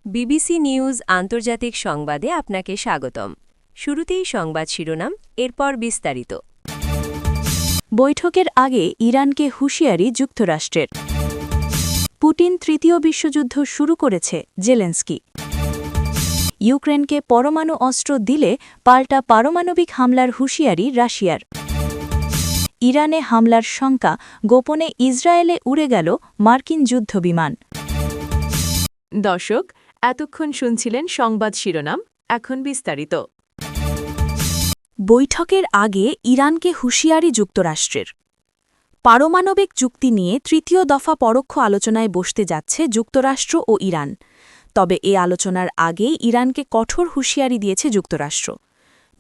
BBC news আন্তর্জাতিক সংবাদে আপনাকে স্বাগতম। শুরুতেই সংবাদ শিরোনাম, এরপর বিস্তারিত। বৈঠকের আগে ইরানকে হুঁশিয়ারি যুক্তরাষ্ট্রের। পুতিন তৃতীয় বিশ্বযুদ্ধ শুরু করেছে, জেলেনস্কি। ইউক্রেনকে পরমাণু অস্ত্র দিলে পাল্টা পারমাণবিক হামলার হুঁশিয়ারি রাশিয়ার। ইরানে হামলার শঙ্কা, গোপনে ইসরায়েলে উড়ে গেল মার্কিন যুদ্ধবিমান। দর্শক, এতক্ষণ শুনছিলেন সংবাদ শিরোনাম, এখন বিস্তারিত। বৈঠকের আগে ইরানকে হুঁশিয়ারি যুক্তরাষ্ট্রের। পারমাণবিক চুক্তি নিয়ে তৃতীয় দফা পরোক্ষ আলোচনায় বসতে যাচ্ছে যুক্তরাষ্ট্র ও ইরান। তবে এ আলোচনার আগেই ইরানকে কঠোর হুঁশিয়ারি দিয়েছে যুক্তরাষ্ট্র।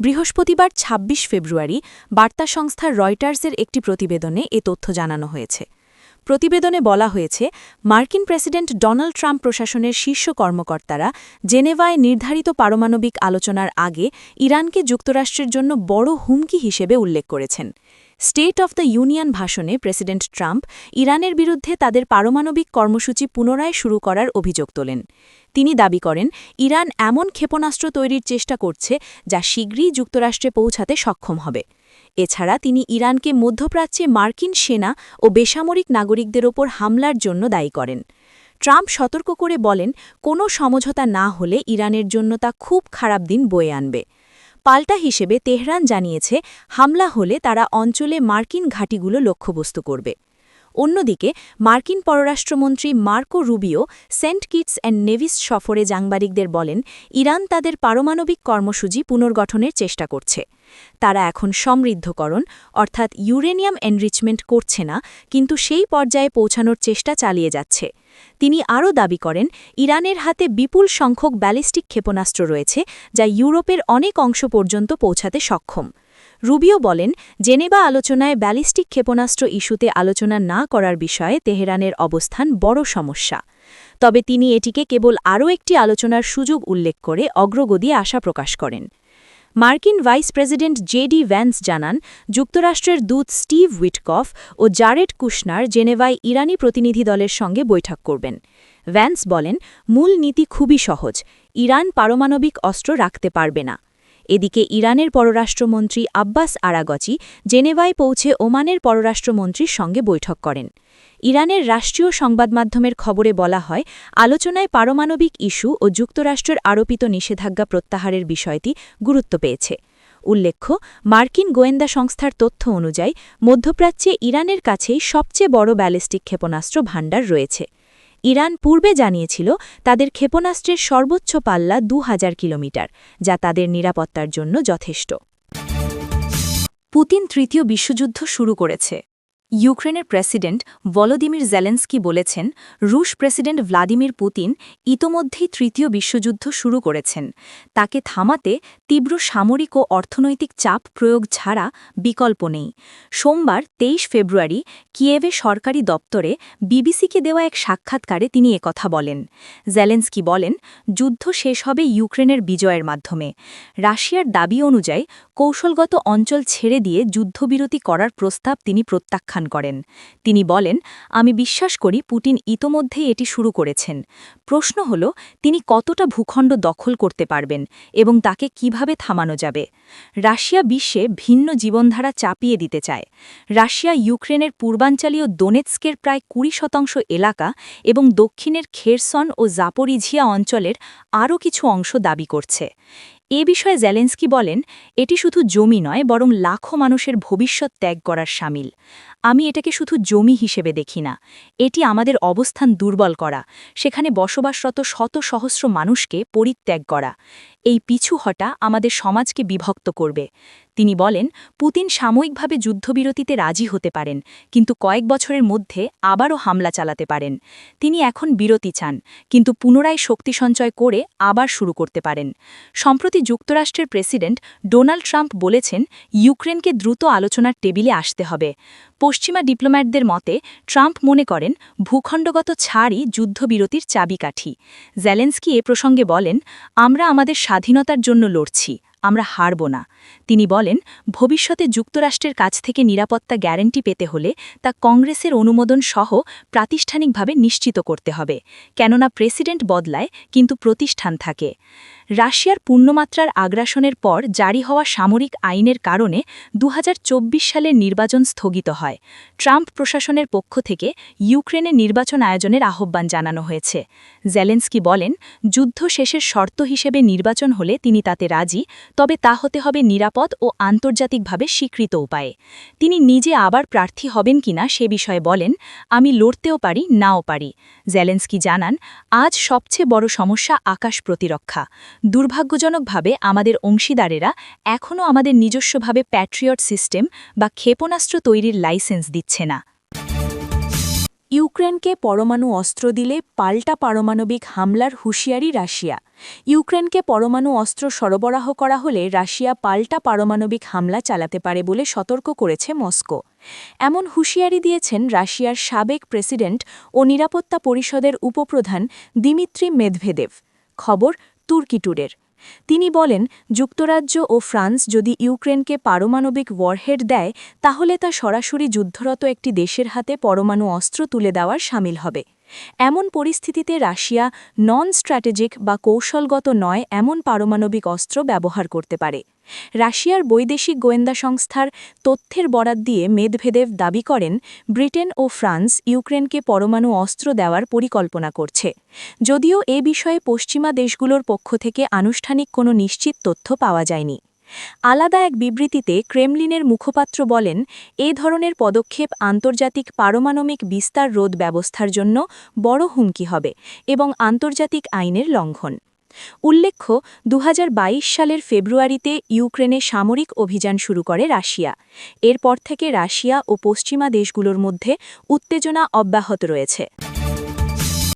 বৃহস্পতিবার ২৬ ফেব্রুয়ারি বার্তা সংস্থা রয়টার্সের একটি প্রতিবেদনে এ তথ্য জানানো হয়েছে। প্রতিবেদনে বলা হয়েছে, মার্কিন প্রেসিডেন্ট ডোনাল্ড ট্রাম্প প্রশাসনের শীর্ষ কর্মকর্তারা জেনেভায় নির্ধারিত পারমাণবিক আলোচনার আগে ইরানকে যুক্তরাষ্ট্রের জন্য বড় হুমকি হিসেবে উল্লেখ করেছেন। স্টেট অফ দ্য ইউনিয়ন ভাষণে প্রেসিডেন্ট ট্রাম্প ইরানের বিরুদ্ধে তাদের পারমাণবিক কর্মসূচি পুনরায় শুরু করার অভিযোগ তোলেন। তিনি দাবি করেন, ইরান এমন ক্ষেপণাস্ত্র তৈরির চেষ্টা করছে যা শীঘ্রই যুক্তরাষ্ট্রে পৌঁছাতে সক্ষম হবে। এছাড়া তিনি ইরানকে মধ্যপ্রাচ্যে মার্কিন সেনা ও বেসামরিক নাগরিকদের ওপর হামলার জন্য দায়ী করেন। ট্রাম্প সতর্ক করে বলেন, কোনো সমঝোতা না হলে ইরানের জন্য তা খুব খারাপ দিন বয়ে আনবে। পাল্টা হিসেবে তেহরান জানিয়েছে, হামলা হলে তারা অঞ্চলে মার্কিন ঘাঁটিগুলো লক্ষ্যবস্তু করবে। অন্যদিকে মার্কিন পররাষ্ট্রমন্ত্রী Marco Rubio Saint Kitts and Nevis সফরে সাংবাদিকদের বলেন, ইরান তাদের পারমাণবিক কর্মসূচি পুনর্গঠনের চেষ্টা করছে। তারা এখন সমৃদ্ধকরণ অর্থাৎ ইউরেনিয়াম এনরিচমেন্ট করছে না, কিন্তু সেই পর্যায়ে পৌঁছানোর চেষ্টা চালিয়ে যাচ্ছে। তিনি আরও দাবি করেন, ইরানের হাতে বিপুল সংখ্যক ব্যালিস্টিক ক্ষেপণাস্ত্র রয়েছে যা ইউরোপের অনেক অংশ পর্যন্ত পৌঁছাতে সক্ষম। রুবিও বলেন, জেনেভা আলোচনায় ব্যালিস্টিক ক্ষেপণাস্ত্র ইস্যুতে আলোচনা না করার বিষয়ে তেহরানের অবস্থান বড় সমস্যা। তবে তিনি এটিকে কেবল আরও একটি আলোচনার সুযোগ উল্লেখ করে অগ্রগতি আশা প্রকাশ করেন। মার্কিন ভাইস প্রেসিডেন্ট জেডি ভ্যান্স জানান, যুক্তরাষ্ট্রের দূত স্টিভ উইটকফ ও জারেড কুশনার জেনেভায় ইরানি প্রতিনিধি দলের সঙ্গে বৈঠক করবেন। ভ্যান্স বলেন, মূল নীতি খুবই সহজ, ইরান পারমাণবিক অস্ত্র রাখতে পারবে না। এদিকে ইরানের পররাষ্ট্রমন্ত্রী আব্বাস আরাগচি জেনেভায় পৌঁছে ওমানের পররাষ্ট্রমন্ত্রীর সঙ্গে বৈঠক করেন। ইরানের রাষ্ট্রীয় সংবাদমাধ্যমের খবরে বলা হয়, আলোচনায় পারমাণবিক ইস্যু ও যুক্তরাষ্ট্রের আরোপিত নিষেধাজ্ঞা প্রত্যাহারের বিষয়টি গুরুত্ব পেয়েছে। উল্লেখ্য, মার্কিন গোয়েন্দা সংস্থার তথ্য অনুযায়ী মধ্যপ্রাচ্যে ইরানের কাছেই সবচেয়ে বড় ব্যালিস্টিক ক্ষেপণাস্ত্র ভাণ্ডার রয়েছে। ইরান পূর্বে জানিয়েছিল, তাদের ক্ষেপণাস্ত্রের সর্বোচ্চ পাল্লা ২০০০ কিলোমিটার, যা তাদের নিরাপত্তার জন্য যথেষ্ট। পুতিন তৃতীয় বিশ্বযুদ্ধ শুরু করেছে। ইউক্রেনের প্রেসিডেন্ট ভলোদিমির জেলেনস্কি বলেছেন, রুশ প্রেসিডেন্ট ভ্লাদিমির পুতিন ইতোমধ্যেই তৃতীয় বিশ্বযুদ্ধ শুরু করেছেন। তাকে থামাতে তীব্র সামরিক ও অর্থনৈতিক চাপ প্রয়োগ ছাড়া বিকল্প নেই। সোমবার ২৩ ফেব্রুয়ারি কিয়েভে সরকারি দপ্তরে বিবিসিকে দেওয়া এক সাক্ষাৎকারে তিনি একথা বলেন। জেলেনস্কি বলেন, যুদ্ধ শেষ হবে ইউক্রেনের বিজয়ের মাধ্যমে। রাশিয়ার দাবি অনুযায়ী কৌশলগত অঞ্চল ছেড়ে দিয়ে যুদ্ধবিরতি করার প্রস্তাব তিনি প্রত্যাখ্যান করেন। তিনি বলেন, আমি বিশ্বাস করি পুতিন ইতোমধ্যেই এটি শুরু করেছেন। প্রশ্ন হল, তিনি কতটা ভূখণ্ড দখল করতে পারবেন এবং তাকে কিভাবে থামানো যাবে। রাশিয়া বিশ্বে ভিন্ন জীবনধারা চাপিয়ে দিতে চায়। রাশিয়া ইউক্রেনের পূর্বাঞ্চলীয় দোনেৎস্কের প্রায় ২০% এলাকা এবং দক্ষিণের খেরসন ও জাপোরিঝিয়া অঞ্চলের আরও কিছু অংশ দাবি করছে। এ বিষয়ে জেলেনস্কি বলেন, এটি শুধু জমি নয়, বরং লাখো মানুষের ভবিষ্যৎ ত্যাগ করার শামিল। আমি এটাকে শুধু জমি হিসেবে দেখি না, এটি আমাদের অবস্থান দুর্বল করা, সেখানে বসবাসরত শত সহস্র মানুষকে পরিত্যাগ করা। এই পিছু হটা আমাদের সমাজকে বিভক্ত করবে। তিনি বলেন, পুতিন সাময়িকভাবে যুদ্ধবিরতিতে রাজি হতে পারেন, কিন্তু কয়েক বছরের মধ্যে আবারও হামলা চালাতে পারেন। তিনি এখন বিরতি চান, কিন্তু পুনরায় শক্তি সঞ্চয় করে আবার শুরু করতে পারেন। সম্প্রতি যুক্তরাষ্ট্রের প্রেসিডেন্ট ডোনাল্ড ট্রাম্প বলেছেন, ইউক্রেনকে দ্রুত আলোচনার টেবিলে আসতে হবে। পশ্চিমা ডিপ্লোম্যাটদের মতে, ট্রাম্প মনে করেন, ভূখণ্ডগত ছাড়ই যুদ্ধবিরতির চাবিকাঠি। জেলেনস্কি এ প্রসঙ্গে বলেন, আমরা আমাদের স্বাধীনতার জন্য লড়ছি, আমরা হারব না। তিনি বলেন, ভবিষ্যতে যুক্তরাষ্ট্রের কাছ থেকে নিরাপত্তা গ্যারান্টি পেতে হলে তা কংগ্রেসের অনুমোদন সহ প্রাতিষ্ঠানিকভাবে নিশ্চিত করতে হবে, কেননা প্রেসিডেন্ট বদলায় কিন্তু প্রতিষ্ঠান থাকে। রাশিয়ার পূর্ণমাত্রার আগ্রাসনের পর জারি হওয়া সামরিক আইনের কারণে 2024 সালের নির্বাচন স্থগিত হয়। ট্রাম্প প্রশাসনের পক্ষ থেকে ইউক্রেনে নির্বাচন আয়োজনের আহ্বান জানানো হয়েছে। জেলেন্সকি বলেন, যুদ্ধ শেষের শর্ত হিসেবে নির্বাচন হলে তিনি তাতে রাজি, তবে তা হতে হবে নিরাপদ ও আন্তর্জাতিকভাবে স্বীকৃত উপায়ে। তিনি নিজে আবার প্রার্থী হবেন কিনা সে বিষয়ে বলেন, আমি লড়তেও পারি, নাও পারি। জেলেন্সকি জানান, আজ সবচেয়ে বড় সমস্যা আকাশ প্রতিরক্ষা। দুর্ভাগ্যজনকভাবে আমাদের অংশীদারেরা এখনও আমাদের নিজস্বভাবে প্যাট্রিয়ট সিস্টেম বা ক্ষেপণাস্ত্র তৈরির লাইসেন্স দিচ্ছে না। ইউক্রেনকে পরমাণু অস্ত্র দিলে পাল্টা পারমাণবিক হামলার হুঁশিয়ারি রাশিয়া। ইউক্রেনকে পরমাণু অস্ত্র সরবরাহ করা হলে রাশিয়া পাল্টা পারমাণবিক হামলা চালাতে পারে বলে সতর্ক করেছে মস্কো। এমন হুঁশিয়ারি দিয়েছেন রাশিয়ার সাবেক প্রেসিডেন্ট ও নিরাপত্তা পরিষদের উপপ্রধান দিমিত্রি মেদভেদেভ। খবর তুর্কি টুডের। তিনি বলেন, যুক্তরাজ্য ও ফ্রান্স যদি ইউক্রেনকে পারমাণবিক ওয়ারহেড দেয় তাহলে তা সরাসরি যুদ্ধরত একটি দেশের হাতে পরমাণু অস্ত্র তুলে দেওয়ার শামিল হবে। এমন পরিস্থিতিতে রাশিয়া নন স্ট্র্যাটেজিক বা কৌশলগত নয় এমন পারমাণবিক অস্ত্র ব্যবহার করতে পারে। রাশিয়ার বৈদেশিক গোয়েন্দা সংস্থার তথ্যের বরাত দিয়ে মেদভেদেভ দাবি করেন, ব্রিটেন ও ফ্রান্স ইউক্রেনকে পরমাণু অস্ত্র দেওয়ার পরিকল্পনা করছে। যদিও এ বিষয়ে পশ্চিমা দেশগুলোর পক্ষ থেকে আনুষ্ঠানিক কোনো নিশ্চিত তথ্য পাওয়া যায়নি। আলাদা এক বিবৃতিতে ক্রেমলিনের মুখপাত্র বলেন, এ ধরনের পদক্ষেপ আন্তর্জাতিক পারমাণবিক বিস্তার রোধ ব্যবস্থার জন্য বড় হুমকি হবে এবং আন্তর্জাতিক আইনের লঙ্ঘন। উল্লেখ্য, 2022 সালের ফেব্রুয়ারিতে ইউক্রেনে সামরিক অভিযান শুরু করে রাশিয়া। এরপর থেকে রাশিয়া ও পশ্চিমা দেশগুলোর মধ্যে উত্তেজনা অব্যাহত রয়েছে।